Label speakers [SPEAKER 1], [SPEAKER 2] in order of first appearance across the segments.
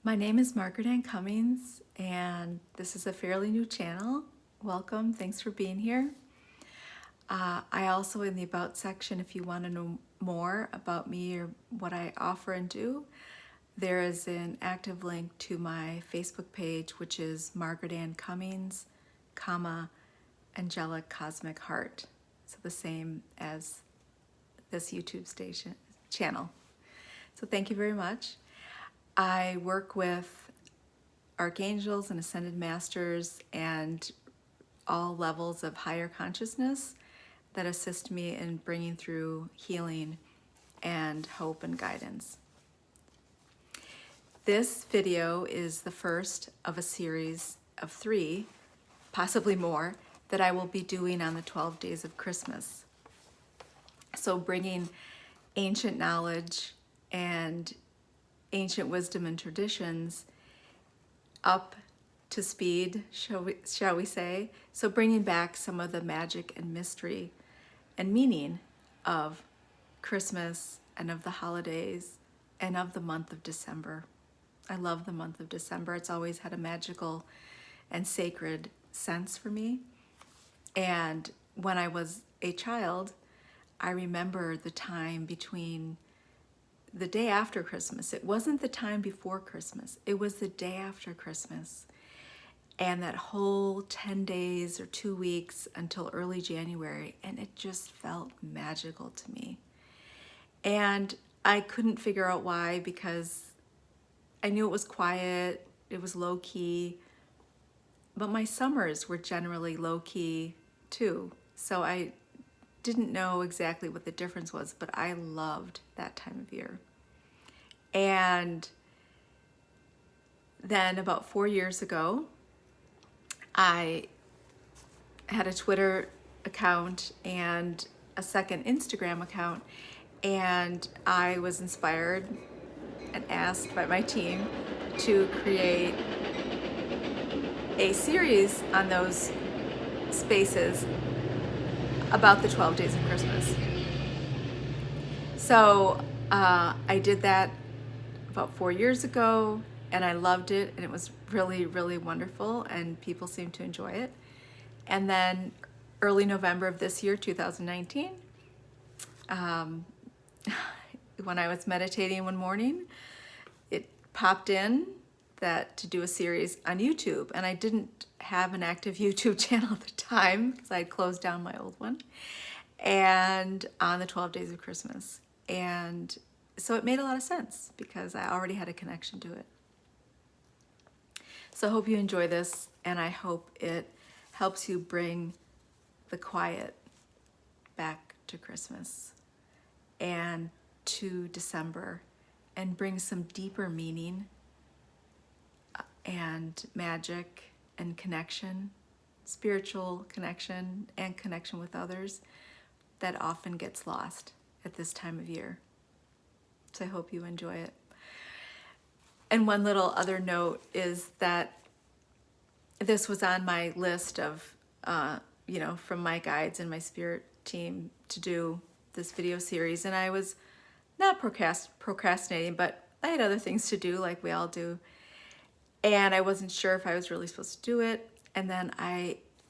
[SPEAKER 1] My name is Margaret Ann Cummings, and this is a fairly new channel. Welcome, thanks for being here. I also, in the About section, if you want to know more about me or what I offer and do, there is an active link to my Facebook page, which is Margaret Ann Cummings, Angelic Cosmic Heart. So the same as this YouTube channel. So thank you very much. I work with archangels and ascended masters and all levels of higher consciousness that assist me in bringing through healing and hope and guidance. This video is the first of a series of 3, possibly more, that I will be doing on the 12 days of Christmas. So bringing ancient knowledge and ancient wisdom and traditions up to speed, shall we say. So bringing back some of the magic and mystery and meaning of Christmas and of the holidays and of the month of December. I love the month of December. It's always had a magical and sacred sense for me. And when I was a child, I remember the time between the day after Christmas. It wasn't the time before Christmas. It was the day after Christmas. And that whole 10 days or 2 weeks until early January, and it just felt magical to me. And I couldn't figure out why, because I knew it was quiet, it was low key, but my summers were generally low key too. So I didn't know exactly what the difference was, but I loved that time of year. And then about 4 years ago, I had a Twitter account and a second Instagram account, and I was inspired and asked by my team to create a series on those spaces about the 12 days of Christmas. So I did that about 4 years ago, and I loved it, and it was really, really wonderful, and people seemed to enjoy it. And then early November of this year, 2019, when I was meditating one morning, it popped in that to do a series on YouTube, and I didn't have an active YouTube channel at the time because I had closed down my old one, and on the 12 days of Christmas. And so it made a lot of sense because I already had a connection to it. So I hope you enjoy this, and I hope it helps you bring the quiet back to Christmas and to December, and bring some deeper meaning and magic and connection, spiritual connection and connection with others that often gets lost at this time of year. So I hope you enjoy it. And one little other note is that this was on my list of, from my guides and my spirit team to do this video series. And I was not procrastinating, but I had other things to do like we all do. And I wasn't sure if I was really supposed to do it. And then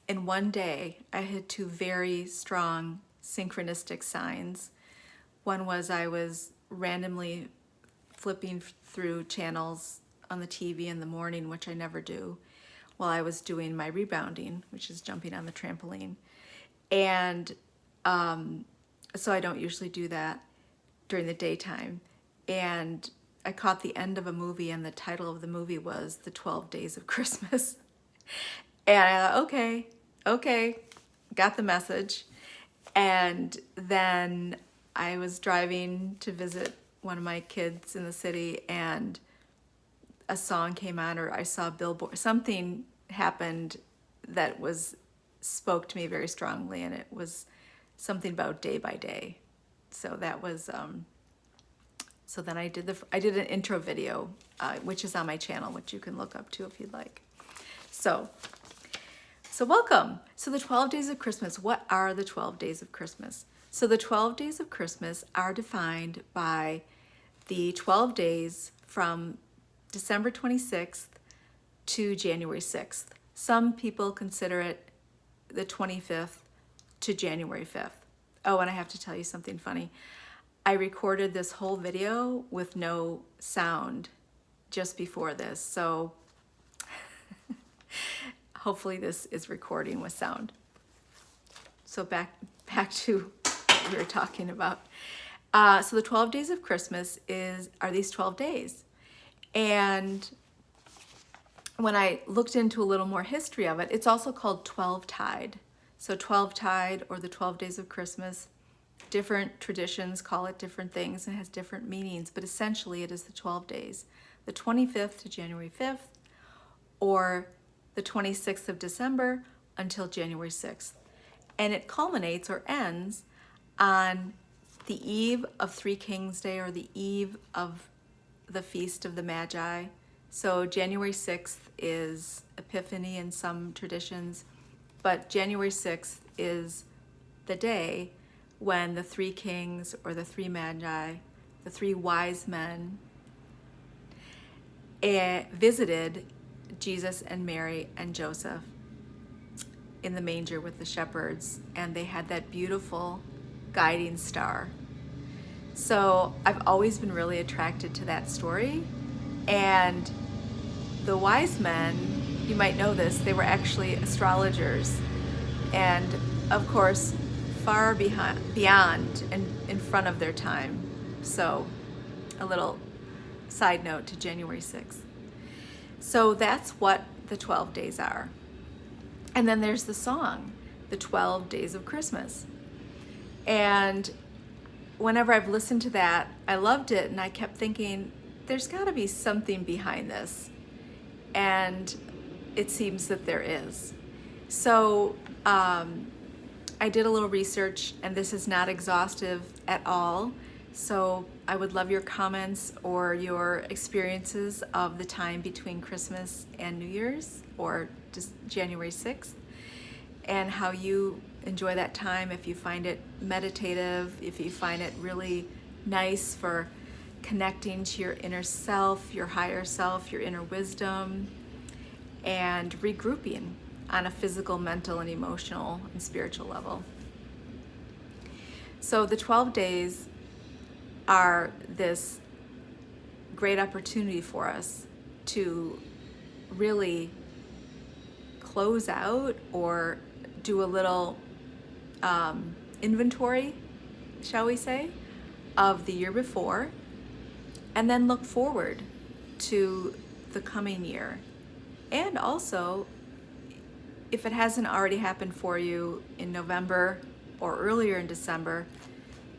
[SPEAKER 1] in one day, I had 2 very strong synchronistic signs. One was I was randomly flipping through channels on the TV in the morning, which I never do, while I was doing my rebounding, which is jumping on the trampoline. And so I don't usually do that during the daytime. And I caught the end of a movie, and the title of the movie was The 12 Days of Christmas. And I thought, okay, got the message. And then I was driving to visit one of my kids in the city, and a song came on, or I saw a billboard. Something happened that spoke to me very strongly, and it was something about day by day. So that was so then I did an intro video, which is on my channel, which you can look up to if you'd like. So welcome. So the 12 days of Christmas. What are the 12 days of Christmas? So the 12 days of Christmas are defined by the 12 days from December 26th to January 6th. Some people consider it the 25th to January 5th. Oh, and I have to tell you something funny. I recorded this whole video with no sound just before this, so hopefully this is recording with sound. So back to what we were talking about. So the 12 days of Christmas are these 12 days. And when I looked into a little more history of it, it's also called 12-tide. So 12-tide, or the 12 days of Christmas, different traditions call it different things and has different meanings, but essentially it is the 12 days, the 25th to January 5th, or the 26th of December until January 6th. And it culminates or ends on the eve of Three Kings Day, or the eve of the Feast of the Magi. So January 6th is Epiphany in some traditions, but January 6th is the day when the three kings, or the three magi, the three wise men, visited Jesus and Mary and Joseph in the manger with the shepherds, and they had that beautiful guiding star. So I've always been really attracted to that story. And the wise men, you might know this, they were actually astrologers, and of course far beyond and in front of their time. So a little side note to January 6th. So that's what the 12 days are. And then there's the song, the 12 Days of Christmas. And whenever I've listened to that, I loved it, and I kept thinking, there's got to be something behind this. And it seems that there is. So I did a little research, and this is not exhaustive at all. So I would love your comments or your experiences of the time between Christmas and New Year's, or just January 6th, and how you enjoy that time, if you find it meditative, if you find it really nice for connecting to your inner self, your higher self, your inner wisdom, and regrouping on a physical, mental, and emotional and spiritual level. So the 12 days are this great opportunity for us to really close out, or do a little inventory, shall we say, of the year before, and then look forward to the coming year. And also, if it hasn't already happened for you in November or earlier in December,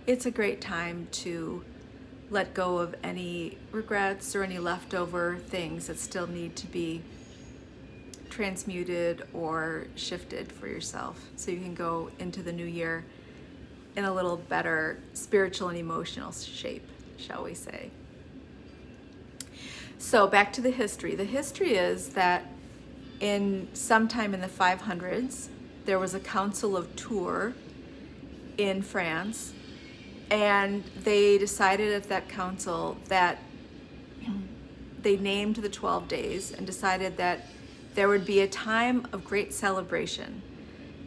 [SPEAKER 1] it's a great time to let go of any regrets or any leftover things that still need to be transmuted or shifted for yourself, so you can go into the new year in a little better spiritual and emotional shape, shall we say. So back to the history. The history is that sometime in the 500s, there was a Council of Tours in France, and they decided at that council that they named the 12 days and decided that there would be a time of great celebration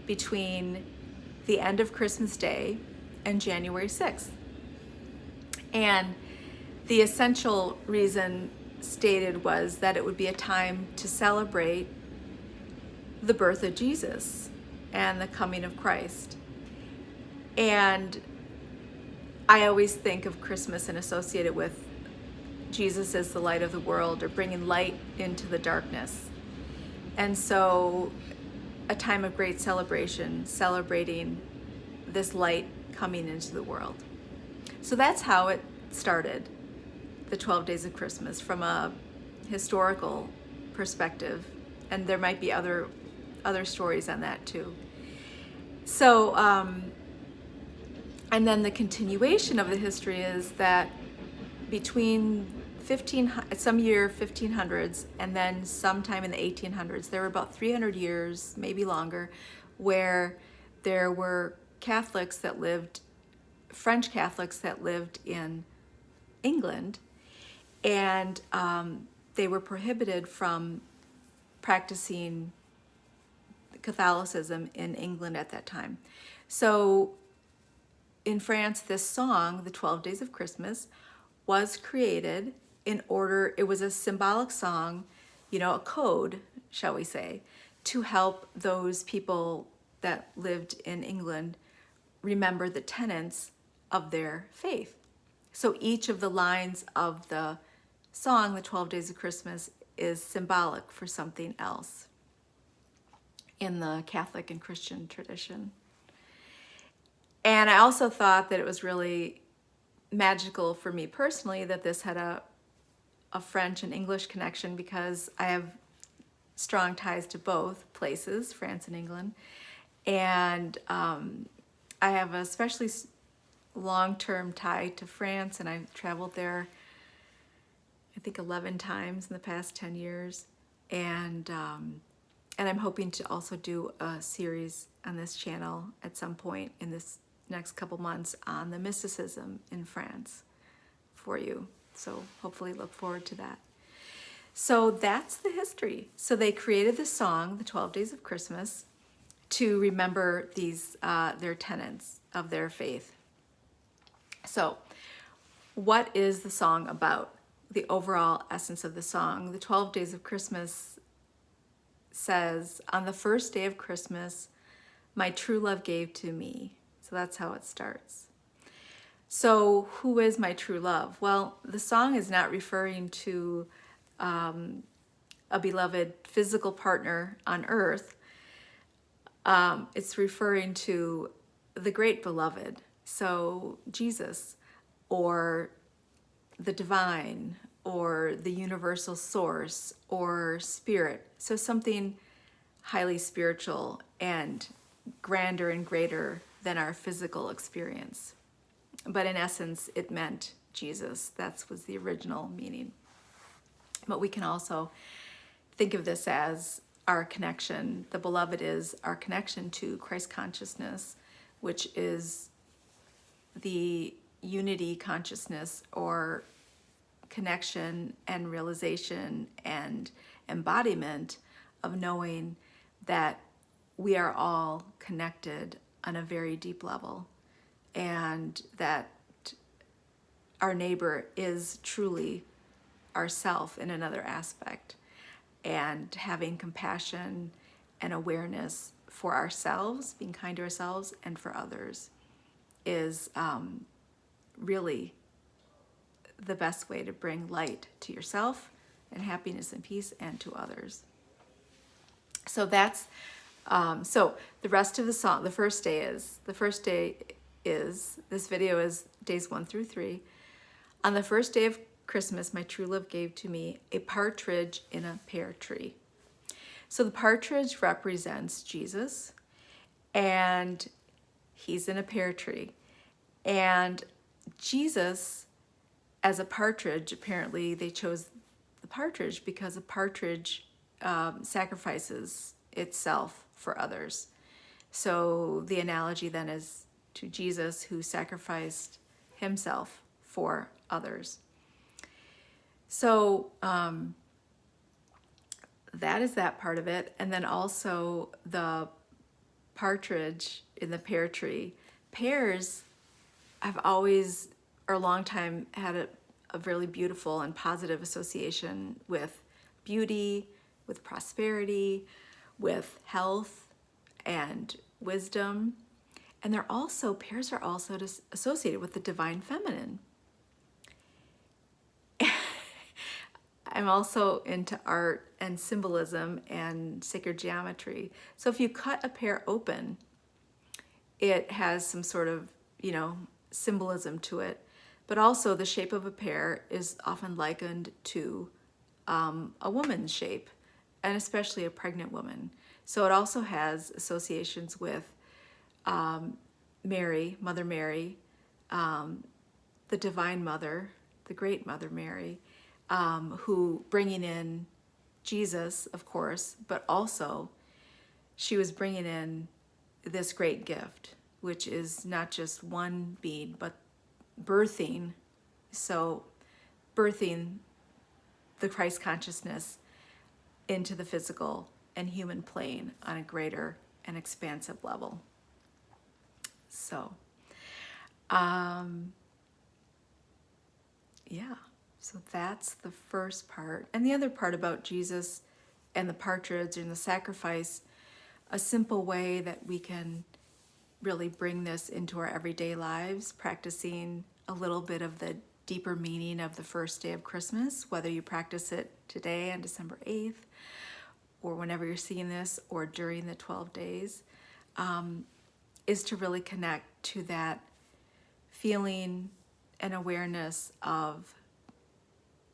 [SPEAKER 1] between the end of Christmas Day and January 6th. And the essential reason stated was that it would be a time to celebrate the birth of Jesus and the coming of Christ. And I always think of Christmas and associate it with Jesus as the light of the world, or bringing light into the darkness. And so a time of great celebration, celebrating this light coming into the world. So that's how it started, the 12 Days of Christmas, from a historical perspective. And there might be other stories on that too. So, and then the continuation of the history is that between some year 1500s and then sometime in the 1800s, there were about 300 years, maybe longer, where there were French Catholics that lived in England, and they were prohibited from practicing Catholicism in England at that time. So in France, this song, the 12 Days of Christmas, was created in order, it was a symbolic song, a code, shall we say, to help those people that lived in England remember the tenets of their faith. So each of the lines of the song, the 12 Days of Christmas, is symbolic for something else in the Catholic and Christian tradition. And I also thought that it was really magical for me personally that this had a French and English connection, because I have strong ties to both places, France and England. And I have a especially long-term tie to France, and I've traveled there, I think 11 times in the past 10 years. And I'm hoping to also do a series on this channel at some point in this next couple months on the mysticism in France for you. So hopefully look forward to that. So that's the history. So they created the song, the 12 Days of Christmas, to remember these their tenets of their faith. So what is the song about? The overall essence of the song. The 12 Days of Christmas says, on the first day of Christmas, my true love gave to me. So that's how it starts. So who is my true love? Well, the song is not referring to a beloved physical partner on earth. It's referring to the great beloved. So Jesus, or the divine, or the universal source, or spirit. So something highly spiritual and grander and greater than our physical experience. But in essence, it meant Jesus. That was the original meaning. But we can also think of this as our connection. The beloved is our connection to Christ consciousness, which is the unity consciousness, or connection and realization and embodiment of knowing that we are all connected on a very deep level, and that our neighbor is truly ourself in another aspect, and having compassion and awareness for ourselves, being kind to ourselves and for others, is really the best way to bring light to yourself and happiness and peace, and to others. So that's so the rest of the song. The first day is this video is days 1 through 3. On the first day of Christmas, my true love gave to me a partridge in a pear tree. So the partridge represents Jesus, and he's in a pear tree. And Jesus, as a partridge, apparently they chose the partridge because a partridge sacrifices itself for others. So the analogy then is to Jesus, who sacrificed himself for others. So that is that part of it. And then also the partridge in the pear tree. Pears have always, or a long time, had a really beautiful and positive association with beauty, with prosperity, with health and wisdom. And pears are also associated with the divine feminine. I'm also into art and symbolism and sacred geometry. So if you cut a pear open, it has some sort of, symbolism to it. But also the shape of a pear is often likened to a woman's shape, and especially a pregnant woman. So it also has associations with Mary, Mother Mary, the Divine Mother, the Great Mother Mary, who bringing in Jesus, of course, but also she was bringing in this great gift, which is not just one being, but birthing. So birthing the Christ consciousness into the physical and human plane on a greater and expansive level. So, yeah, so that's the first part. And the other part about Jesus and the partridge and the sacrifice, a simple way that we can really bring this into our everyday lives, practicing a little bit of the deeper meaning of the first day of Christmas, whether you practice it today on December 8th, or whenever you're seeing this, or during the 12 days, is to really connect to that feeling and awareness of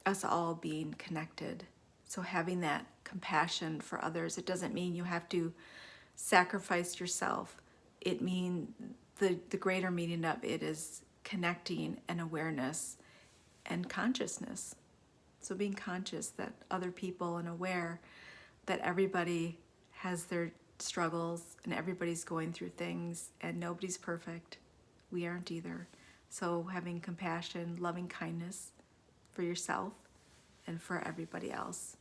[SPEAKER 1] us all being connected. So having that compassion for others, it doesn't mean you have to sacrifice yourself. It means the greater meaning of it is connecting and awareness and consciousness. So being conscious that other people and aware that everybody has their struggles and everybody's going through things and nobody's perfect. We aren't either. So having compassion, loving kindness for yourself and for everybody else.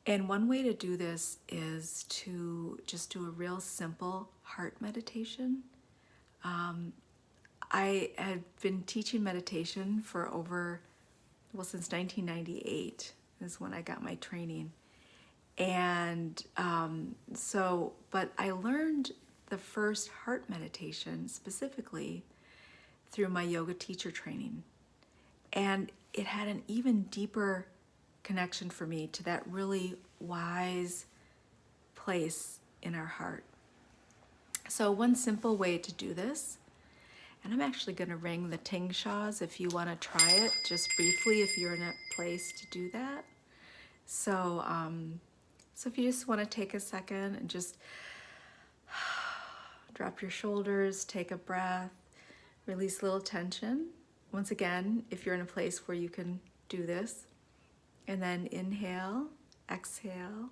[SPEAKER 1] And one way to do this is to just do a real simple heart meditation. I had been teaching meditation for since 1998 is when I got my training. And but I learned the first heart meditation specifically through my yoga teacher training. And it had an even deeper connection for me to that really wise place in our heart. So one simple way to do this, and I'm actually going to ring the tingshas if you want to try it, just briefly, if you're in a place to do that. So, so if you just want to take a second and just drop your shoulders, take a breath, release a little tension. Once again, if you're in a place where you can do this, and then inhale, exhale.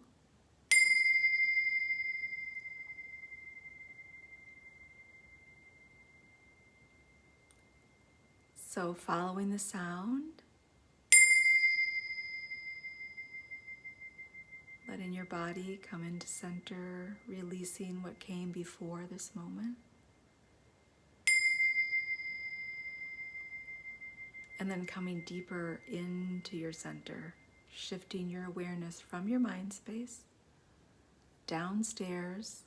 [SPEAKER 1] So following the sound, letting your body come into center, releasing what came before this moment. And then coming deeper into your center, shifting your awareness from your mind space downstairs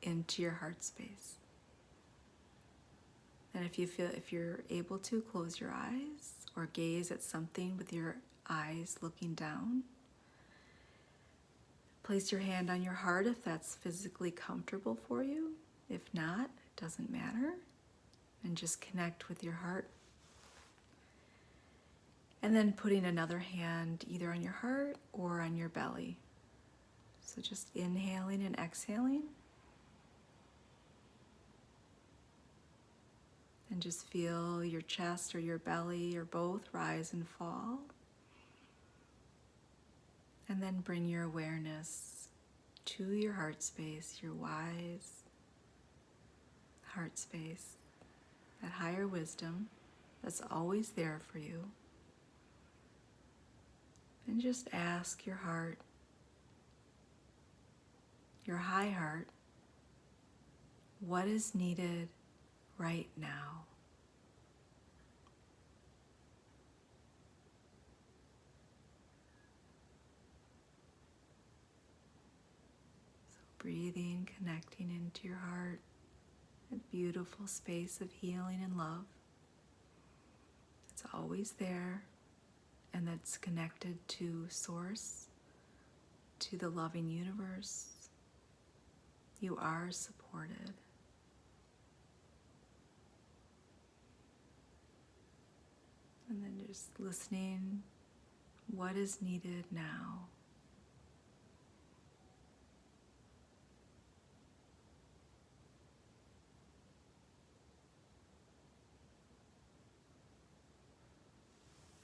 [SPEAKER 1] into your heart space. And if you're able to, close your eyes or gaze at something with your eyes looking down. Place your hand on your heart if that's physically comfortable for you. If not, it doesn't matter. And just connect with your heart. And then putting another hand either on your heart or on your belly. So just inhaling and exhaling. And just feel your chest or your belly or both rise and fall. And then bring your awareness to your heart space, your wise heart space, that higher wisdom that's always there for you. And just ask your heart, your high heart, what is needed right now? So breathing, connecting into your heart, a beautiful space of healing and love. It's always there, and that's connected to Source, to the loving universe. You are supported. And then just listening, what is needed now?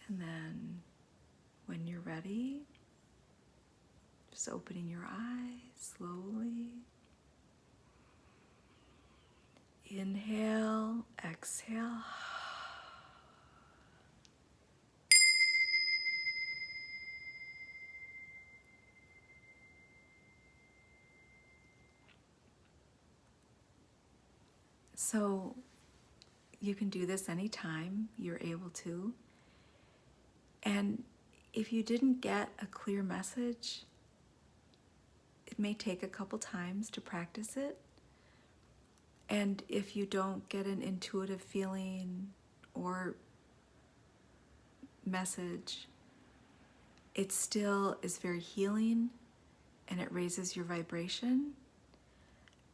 [SPEAKER 1] And then when you're ready, just opening your eyes slowly. Inhale, exhale. So you can do this anytime you're able to. And if you didn't get a clear message, it may take a couple times to practice it. And if you don't get an intuitive feeling or message, it still is very healing and it raises your vibration.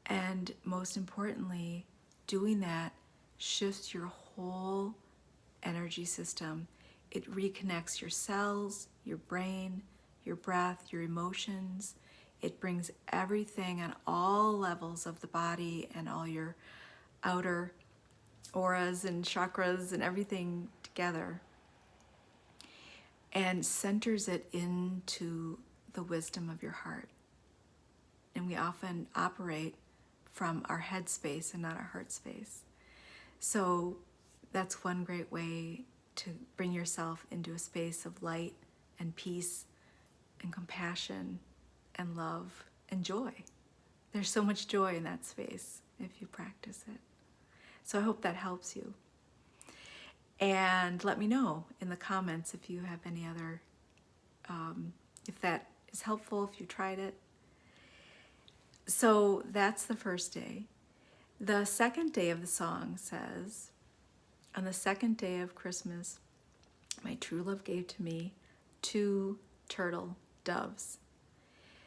[SPEAKER 1] And most importantly, doing that shifts your whole energy system. It reconnects your cells, your brain, your breath, your emotions. It brings everything on all levels of the body and all your outer auras and chakras and everything together, and centers it into the wisdom of your heart. And we often operate from our head space and not our heart space. So that's one great way to bring yourself into a space of light and peace and compassion and love and joy. There's so much joy in that space if you practice it. So I hope that helps you. And let me know in the comments if you have any other, if that is helpful, if you tried it. So that's the first day. The second day of the song says, on the second day of Christmas, my true love gave to me 2 turtle doves.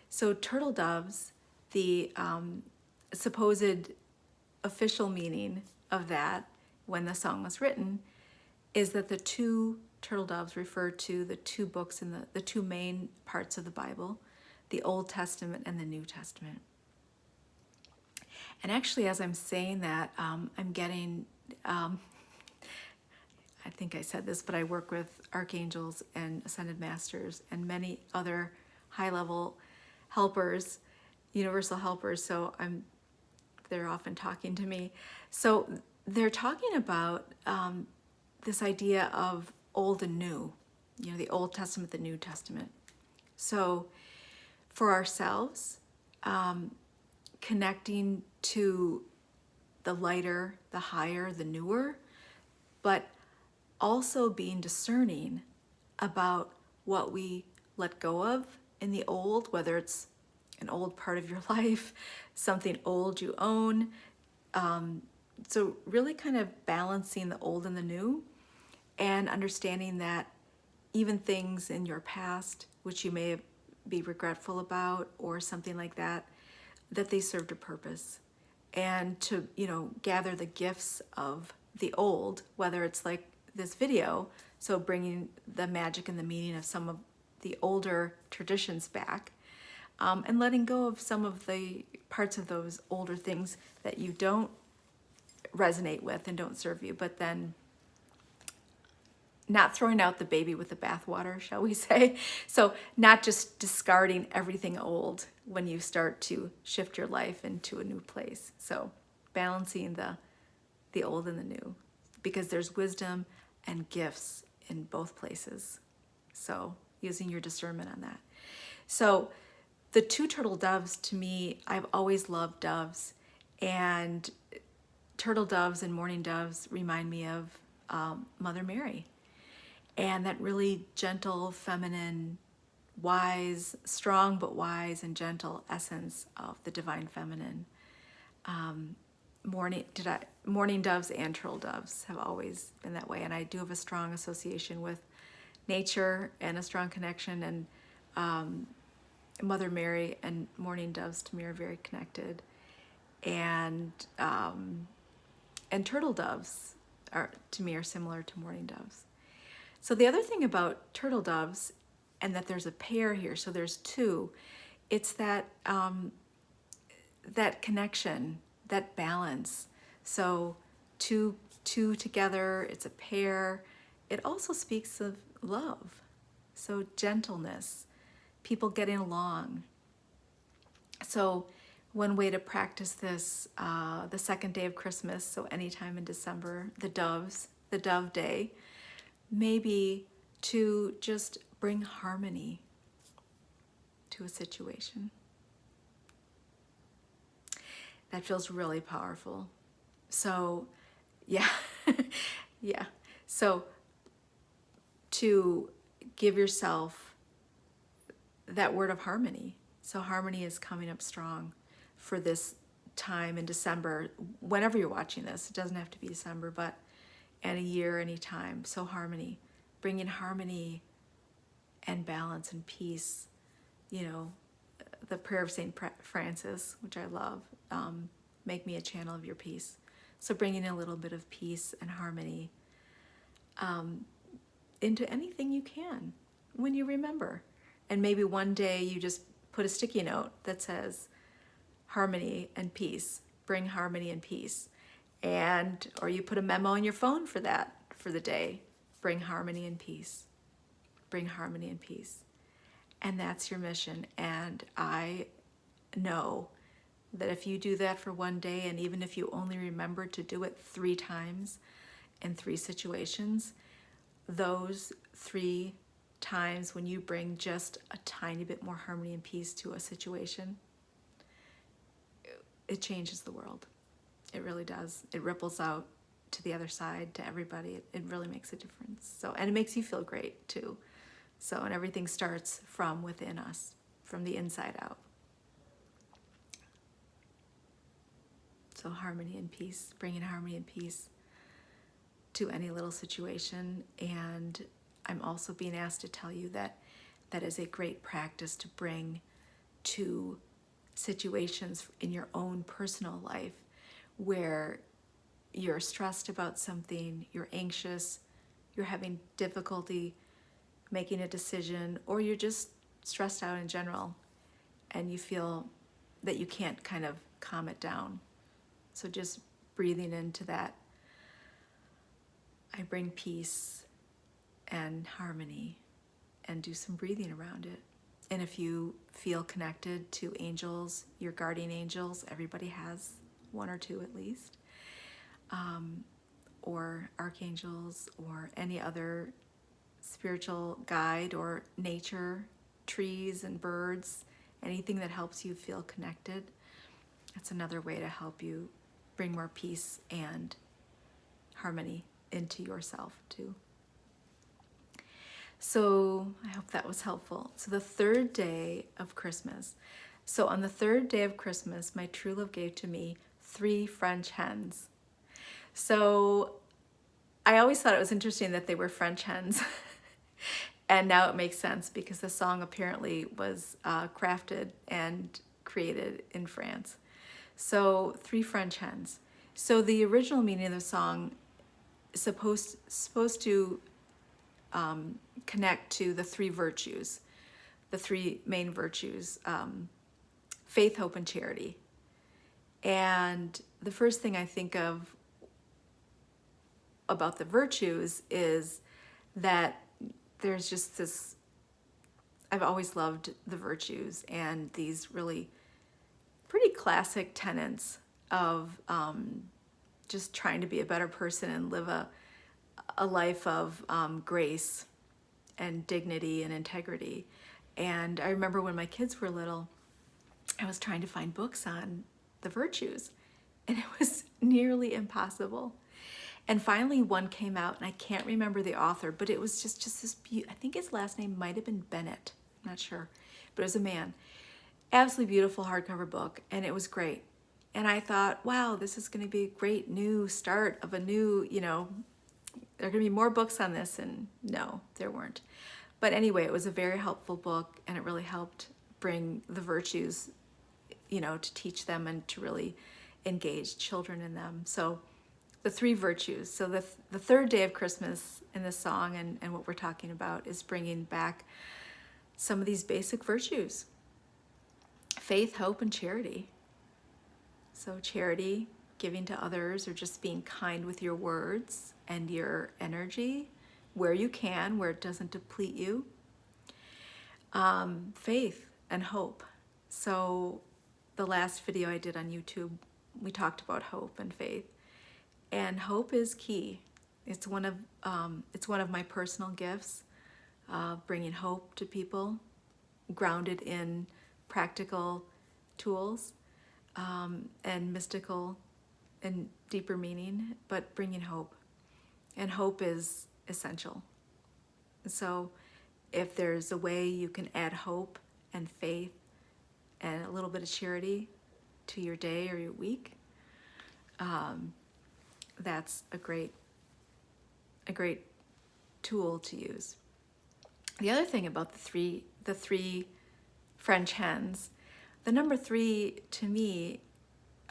[SPEAKER 1] So turtle doves, the supposed official meaning of that when the song was written is that the 2 turtle doves refer to the 2 books in the 2 main parts of the Bible, the Old Testament and the New Testament. And actually, as I'm saying that, I'm getting, I think I said this, but I work with archangels and ascended masters and many other high-level helpers, universal helpers, so they're often talking to me. So they're talking about this idea of old and new, the Old Testament, the New Testament. So for ourselves, connecting to the lighter, the higher, the newer, but also being discerning about what we let go of in the old, whether it's an old part of your life, something old you own. So really kind of balancing the old and the new, and understanding that even things in your past, which you may be regretful about or something like that, that they served a purpose. And to, gather the gifts of the old, whether it's like this video, so bringing the magic and the meaning of some of the older traditions back, and letting go of some of the parts of those older things that you don't resonate with and don't serve you, but then not throwing out the baby with the bathwater, shall we say. So not just discarding everything old when you start to shift your life into a new place. So balancing the old and the new, because there's wisdom and gifts in both places. So using your discernment on that. So the 2 turtle doves, to me, I've always loved doves, and turtle doves and mourning doves remind me of Mother Mary, and that really gentle, feminine, wise, strong but wise and gentle essence of the divine feminine. Mourning doves and turtle doves have always been that way, and I do have a strong association with nature and a strong connection, and Mother Mary and mourning doves to me are very connected, and turtle doves to me are similar to mourning doves. So the other thing about turtle doves, and that there's a pair here, so there's 2, it's that that connection, that balance. So two together, it's a pair. It also speaks of love, so gentleness, people getting along. So one way to practice this, the second day of Christmas, so anytime in December, the Dove Day, maybe to just bring harmony to a situation. That feels really powerful. So, yeah, yeah. So to give yourself that word of harmony. So harmony is coming up strong for this time in December, whenever you're watching this. It doesn't have to be December, but any year, any time. So harmony, bringing harmony and balance and peace. You know, the prayer of St. Francis, which I love, make me a channel of your peace. So bringing a little bit of peace and harmony into anything you can when you remember. And maybe one day you just put a sticky note that says harmony and peace, bring harmony and peace. And, or you put a memo on your phone for that, for the day, bring harmony and peace, bring harmony and peace. And that's your mission. And I know that if you do that for one day, and even if you only remember to do it 3 times in 3 situations, those 3 times when you bring just a tiny bit more harmony and peace to a situation, it changes the world. It really does. It ripples out to the other side, to everybody. It really makes a difference. So, and it makes you feel great too. So, and everything starts from within us, from the inside out. So harmony and peace, bringing harmony and peace to any little situation. And I'm also being asked to tell you that that is a great practice to bring to situations in your own personal life where you're stressed about something, you're anxious, you're having difficulty making a decision, or you're just stressed out in general and you feel that you can't kind of calm it down. So just breathing into that, I bring peace and harmony, and do some breathing around it. And if you feel connected to angels, your guardian angels, everybody has 1 or 2 at least, or archangels, or any other spiritual guide, or nature, trees and birds, anything that helps you feel connected. That's another way to help you bring more peace and harmony into yourself too. So I hope that was helpful. So the 3rd day of Christmas. So on the 3rd day of Christmas, my true love gave to me 3 French hens. So I always thought it was interesting that they were French hens. And now it makes sense because the song apparently was crafted and created in France. So 3 French hens. So the original meaning of the song is supposed to connect to the 3 virtues, the 3 main virtues, faith, hope, and charity. And the first thing I think of about the virtues is that there's just this, I've always loved the virtues and these really pretty classic tenets of just trying to be a better person and live a life of grace and dignity and integrity. And I remember when my kids were little, I was trying to find books on the virtues, and it was nearly impossible. And finally one came out, and I can't remember the author, but it was just this, I think his last name might have been Bennett, I'm not sure, but it was a man. Absolutely beautiful hardcover book, and it was great. And I thought, wow, this is going to be a great new start of a new, there are going to be more books on this, and no, there weren't. But anyway, it was a very helpful book, and it really helped bring the virtues, to teach them and to really engage children in them. So the 3 virtues. So the 3rd day of Christmas in this song and what we're talking about is bringing back some of these basic virtues: faith, hope, and charity. So charity, giving to others, or just being kind with your words and your energy where you can, where it doesn't deplete you. Faith and hope. So the last video I did on YouTube, we talked about hope and faith. And hope is key. It's one of my personal gifts, bringing hope to people, grounded in practical tools and mystical and deeper meaning, but bringing hope. And hope is essential. So if there's a way you can add hope and faith and a little bit of charity to your day or your week, that's a great tool to use. The other thing about the three French hens, the number 3 to me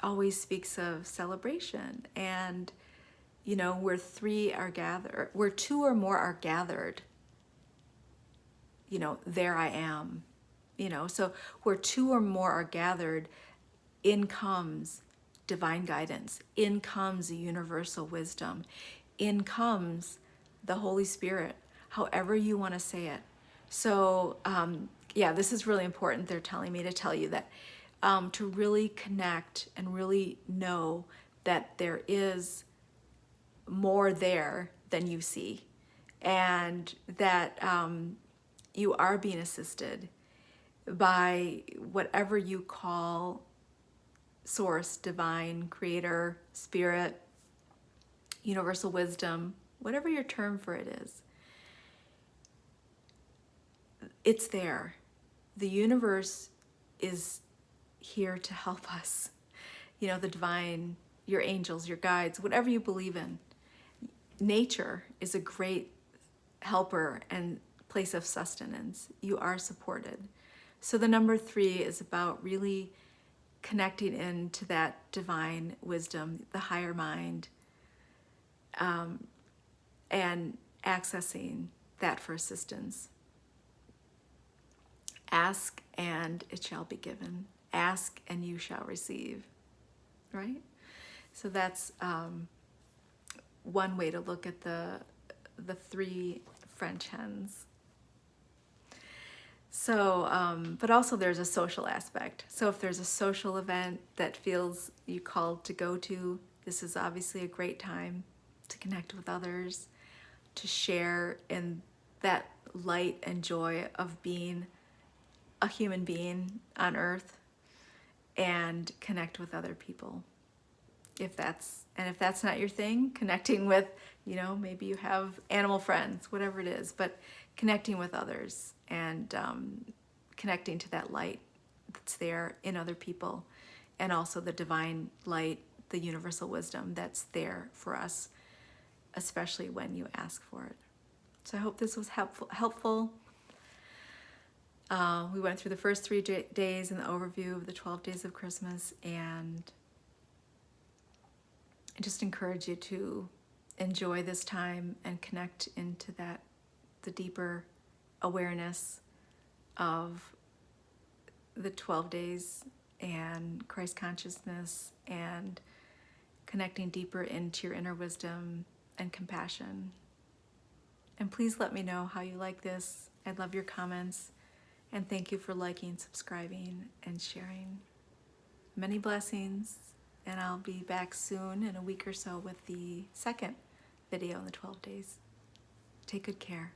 [SPEAKER 1] always speaks of celebration. And where 2 or more are gathered, there I am. So where 2 or more are gathered, in comes divine guidance, in comes universal wisdom, in comes the Holy Spirit, however you want to say it. So this is really important. They're telling me to tell you that, to really connect and really know that there is more there than you see, and that you are being assisted by whatever you call source, divine, creator, spirit, universal wisdom, whatever your term for it is. It's there. The universe is here to help us. The divine, your angels, your guides, whatever you believe in. Nature is a great helper and place of sustenance. You are supported. So the number 3 is about really connecting into that divine wisdom, the higher mind, and accessing that for assistance. Ask and it shall be given. Ask and you shall receive. Right? So that's one way to look at the 3 French hens. So, but also there's a social aspect. So if there's a social event that feels you called to go to, this is obviously a great time to connect with others, to share in that light and joy of being a human being on earth, and connect with other people. If that's not your thing, connecting with, maybe you have animal friends, whatever it is, but connecting with others and connecting to that light that's there in other people, and also the divine light, the universal wisdom that's there for us, especially when you ask for it. So I hope this was helpful. We went through the first 3 days in the overview of the 12 days of Christmas, and I just encourage you to enjoy this time and connect into the deeper awareness of the 12 days and Christ consciousness, and connecting deeper into your inner wisdom and compassion. And please let me know how you like this. I'd love your comments. And thank you for liking, subscribing, and sharing. Many blessings, and I'll be back soon in a week or so with the second video in the 12 days. Take good care.